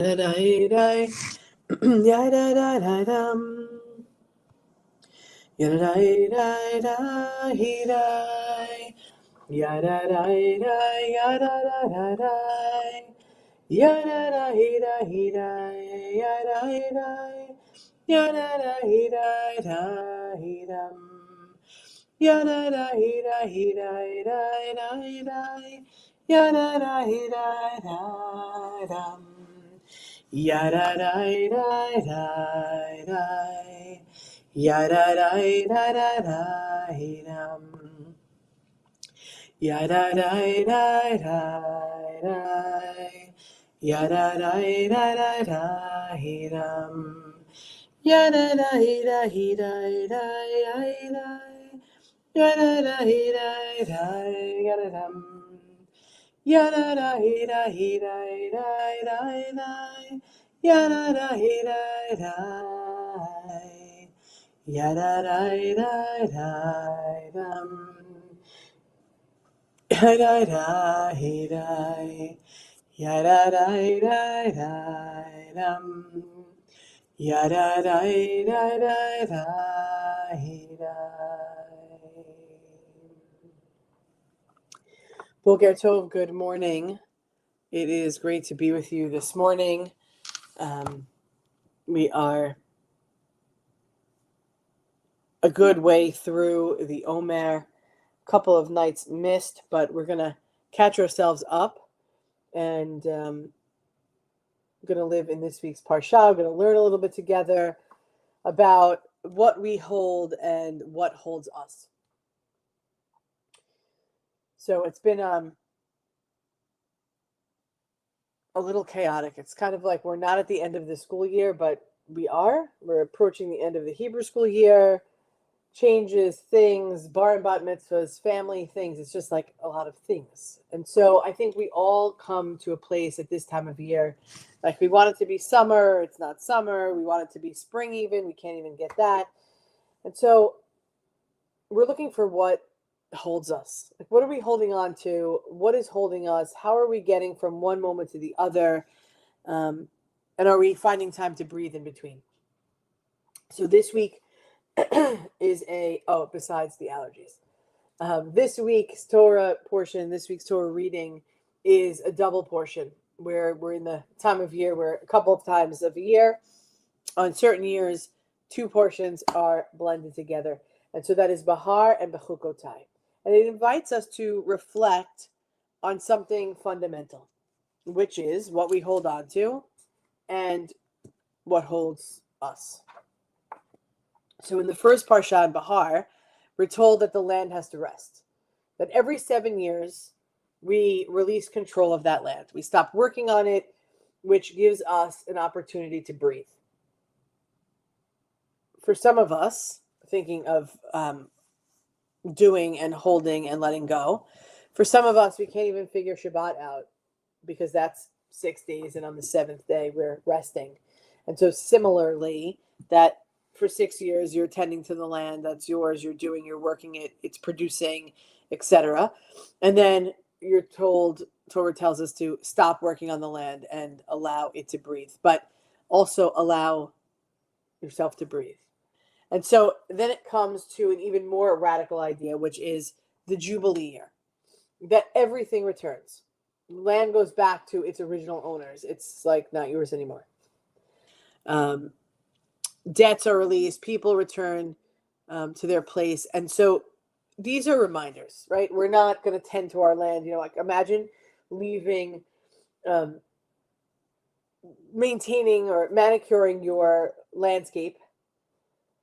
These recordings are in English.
da da da ya da da da dum ya da da da he da ya da da da ya da da da da ya da da he da ya da da ya da da he dum ya da da he da ya da da he dum ya da da da ya da da he dum ya da da ya da da he dum ya da da he da ya da da he ya da dum ya da da he da ya da da he ya da da dum ya da da he ya da da dum ya da da he Boker Tov, good morning. It is great to be with you this morning. We are a good way through the Omer. Couple of nights missed, but we're going to catch ourselves up and going to live in this week's Parsha. We're going to learn a little bit together about what we hold and what holds us. So it's been a little chaotic. It's kind of like we're not at the end of the school year, but we are. We're approaching the end of the Hebrew school year. Changes, things, bar and bat mitzvahs, family things. It's just like a lot of things. And so I think we all come to a place at this time of year, like we want it to be summer. It's not summer. We want it to be spring even. We can't even get that. And so we're looking for what holds us. Like, what are we holding on to? What is holding us? How are we getting from one moment to the other? And are we finding time to breathe in between? So this week is besides the allergies. This week's Torah portion, this week's Torah reading is a double portion where we're in the time of year where a couple of times of a year, on certain years, two portions are blended together. And so that is Bahar and Bechukotai. And it invites us to reflect on something fundamental, which is what we hold on to and what holds us. So in the first Parsha in Bahar, we're told that the land has to rest. That every 7 years, we release control of that land. We stop working on it, which gives us an opportunity to breathe. For some of us, thinking of doing and holding and letting go, for some of us, we can't even figure Shabbat out because that's 6 days, and on the 7th day, we're resting. And so similarly, that for 6 years, you're tending to the land, that's yours, you're working it, it's producing, etc. And then you're told, Torah tells us to stop working on the land and allow it to breathe, but also allow yourself to breathe. And so then it comes to an even more radical idea, which is the Jubilee year, that everything returns. Land goes back to its original owners. It's like not yours anymore. Debts are released, people return to their place. And so these are reminders, right? We're not going to tend to our land. Like imagine leaving, maintaining or manicuring your landscape,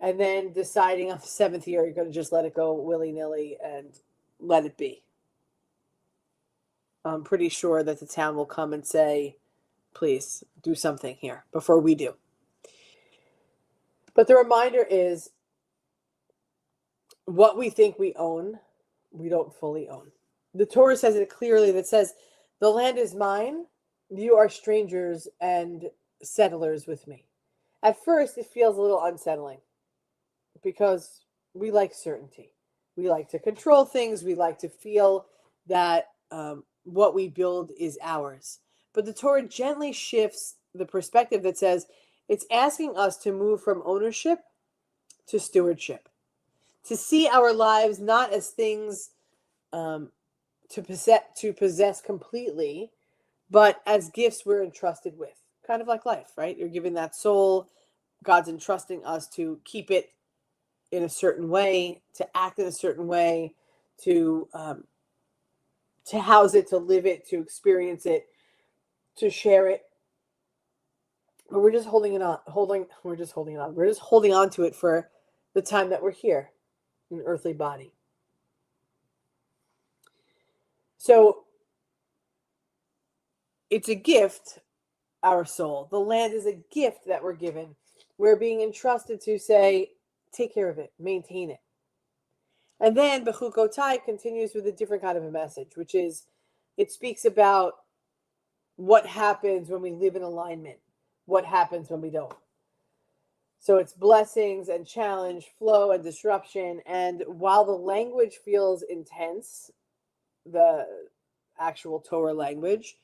and then deciding on the 7th year, you're going to just let it go willy-nilly and let it be. I'm pretty sure that the town will come and say, please do something here before we do. But the reminder is what we think we own, we don't fully own. The Torah says it clearly, that says, the land is mine, you are strangers and settlers with me. At first, it feels a little unsettling because we like certainty. We like to control things. We like to feel that what we build is ours. But the Torah gently shifts the perspective that says it's asking us to move from ownership to stewardship, to see our lives not as things to possess completely, but as gifts we're entrusted with. Kind of like life, right? You're given that soul. God's entrusting us to keep it in a certain way, to act in a certain way, to house it, to live it, to experience it, to share it. But we're just holding it on. We're just holding it on. We're just holding on to it for the time that we're here in an earthly body. So it's a gift, our soul. The land is a gift that we're given. We're being entrusted to say, take care of it, maintain it. And then Bechukotai continues with a different kind of a message, which is it speaks about what happens when we live in alignment, what happens when we don't. So it's blessings and challenge, flow and disruption. And while the language feels intense, the actual Torah language,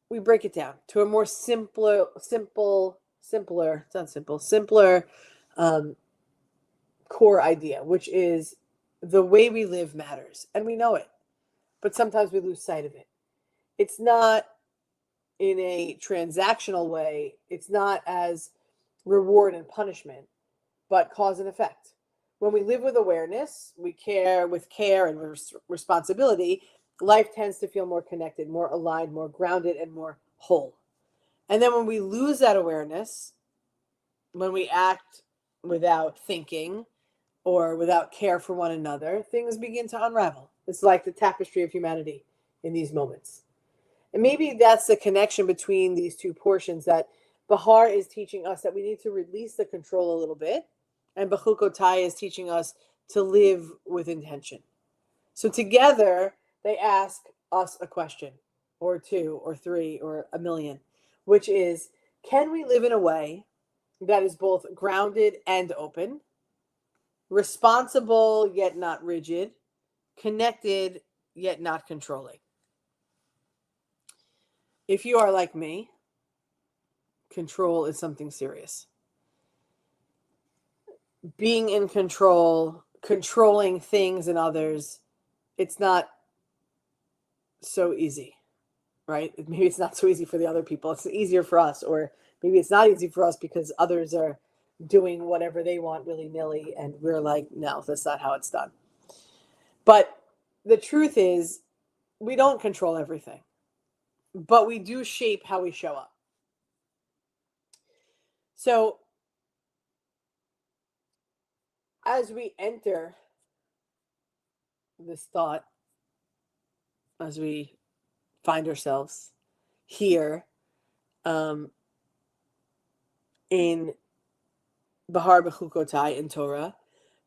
we break it down to a more simpler core idea, which is the way we live matters. And we know it, but sometimes we lose sight of it. It's not in a transactional way. It's not as reward and punishment, but cause and effect. When we live with awareness, we care with care and responsibility, life tends to feel more connected, more aligned, more grounded, and more whole. And then when we lose that awareness, when we act without thinking or without care for one another, things begin to unravel. It's like the tapestry of humanity in these moments. And maybe that's the connection between these two portions, that Bahar is teaching us that we need to release the control a little bit, and Bechukotai is teaching us to live with intention. So together, they ask us a question, or two, or three, or a million, which is, can we live in a way that is both grounded and open, responsible yet not rigid, connected yet not controlling? If you are like me, control is something serious. Being in control, controlling things and others, it's not so easy, right? Maybe it's not so easy for the other people. It's easier for us, or maybe it's not easy for us because others are doing whatever they want willy-nilly, and we're like, no, that's not how it's done. But the truth is, we don't control everything, but we do shape how we show up. So as we enter this thought, as we find ourselves here in Bahar Bechukotai in Torah,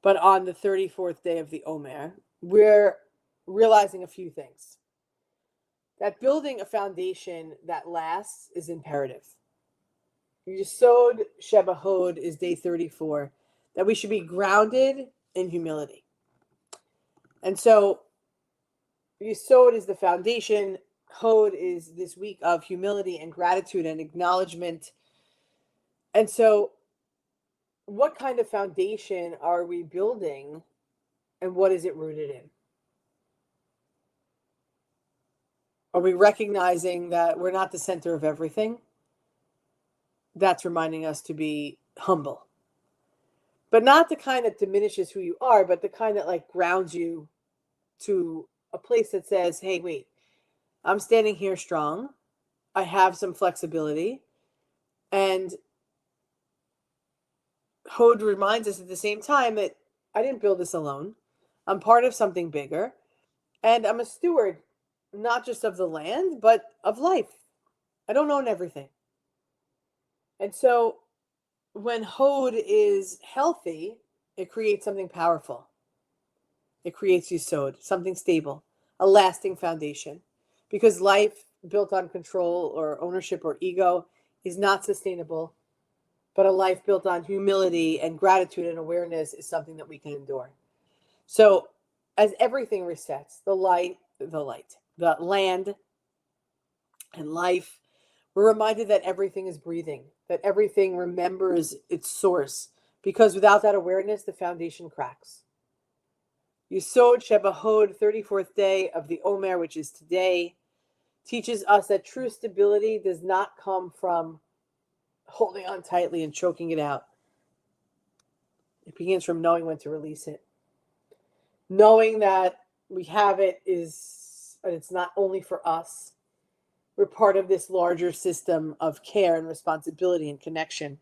but on the 34th day of the Omer, we're realizing a few things. That building a foundation that lasts is imperative. Yesod Shebahod is day 34, that we should be grounded in humility. And so Yesod is the foundation. Hod is this week of humility and gratitude and acknowledgement. And so what kind of foundation are we building, and what is it rooted in? Are we recognizing that we're not the center of everything? That's reminding us to be humble. But not the kind that diminishes who you are, but the kind that like grounds you to a place that says, hey, wait, I'm standing here strong. I have some flexibility. And Hod reminds us at the same time that I didn't build this alone. I'm part of something bigger. And I'm a steward, not just of the land, but of life. I don't own everything. And so when Hod is healthy, it creates something powerful. It creates Yesod, something stable, a lasting foundation. Because life built on control or ownership or ego is not sustainable. But a life built on humility and gratitude and awareness is something that we can endure. So as everything resets, the land and life, We're reminded that everything is breathing, that everything remembers its source, because without that awareness, the foundation cracks. Yesod Shebahod, 34th day of the Omer, which is today, teaches us that true stability does not come from holding on tightly and choking it out. It begins from knowing when to release it. Knowing that we have it is, and it's not only for us. We're part of this larger system of care and responsibility and connection.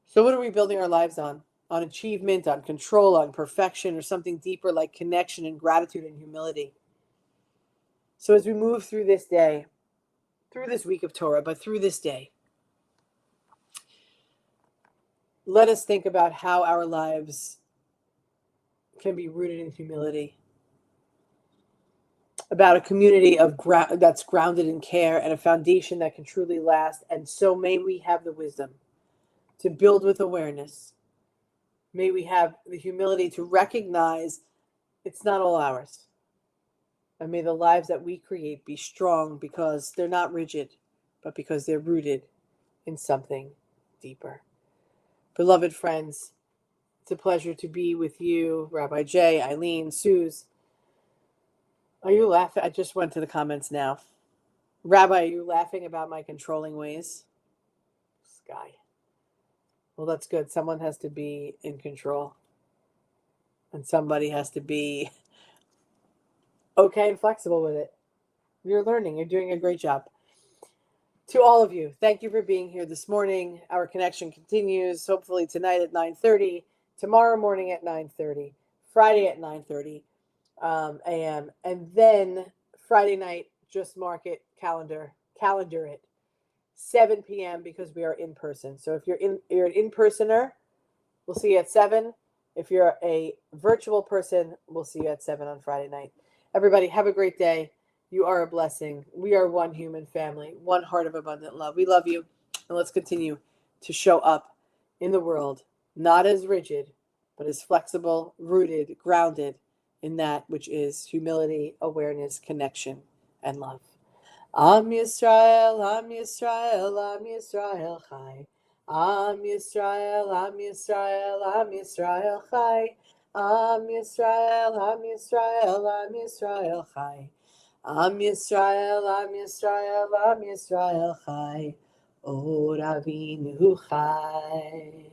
So what are we building our lives on? On achievement, on control, on perfection, or something deeper like connection and gratitude and humility? So as we move through this day, through this week of Torah, but through this day, let us think about how our lives can be rooted in humility, about a community of that's grounded in care and a foundation that can truly last. And so may we have the wisdom to build with awareness. May we have the humility to recognize it's not all ours. And may the lives that we create be strong because they're not rigid, but because they're rooted in something deeper. Beloved friends, it's a pleasure to be with you, Rabbi Jay, Eileen, Suze. Are you laughing? I just went to the comments now. Rabbi, are you laughing about my controlling ways? Sky. Well, that's good. Someone has to be in control. And somebody has to be okay and flexible with it. You're learning. You're doing a great job. To all of you, thank you for being here this morning. Our connection continues, hopefully tonight at 9:30, tomorrow morning at 9:30, Friday at 9:30 a.m. And then Friday night, just mark it, calendar it, 7 p.m. because we are in person. So if you're an in-personer, we'll see you at 7. If you're a virtual person, we'll see you at 7 on Friday night. Everybody, have a great day. You are a blessing. We are one human family, one heart of abundant love. We love you, and let's continue to show up in the world, not as rigid, but as flexible, rooted, grounded in that which is humility, awareness, connection, and love. Am Yisrael, Am Yisrael, Am Yisrael Chai. Am Yisrael, Am Yisrael, Am Yisrael Chai. Am Yisrael, Am Yisrael, Am Yisrael Chai. Am Yisrael, Am Yisrael, Am Yisrael Chai. Or Avinu Chai.